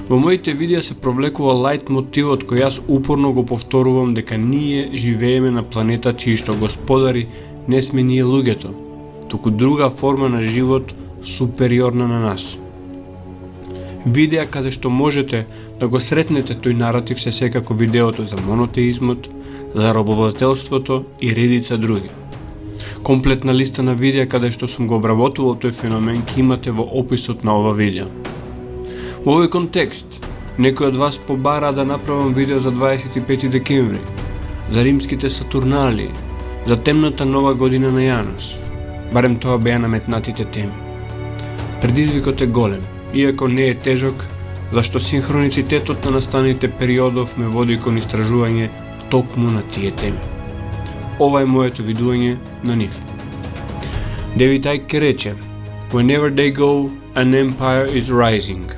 Во моите видеа се провлекува лајт мотивот кој јас упорно го повторувам дека ние живееме на планета чиј што господари не сме ние луѓето, туку друга форма на живот супериорна на нас. Видеа каде што можете да го сретнете тој наратив се секако видеото за монотеизмот, за робовладелството и редица други. Комплетна листа на видеа каде што сум го обработувал тој феномен ќе имате во описот на ова видео. Во овој контекст, некои од вас побара да направам видео за 25 декември, за римските Сатурналии, за темната нова година на Јанус. Барем тоа беа наметнатите теми. Предизвикот е голем, иако не е тежок, зашто синхроницитетот на настаните периодов ме води кон истражување токму на тие теми. Ова е моето видување на нив. Девид Айке рече: "Whenever they go, an empire is rising."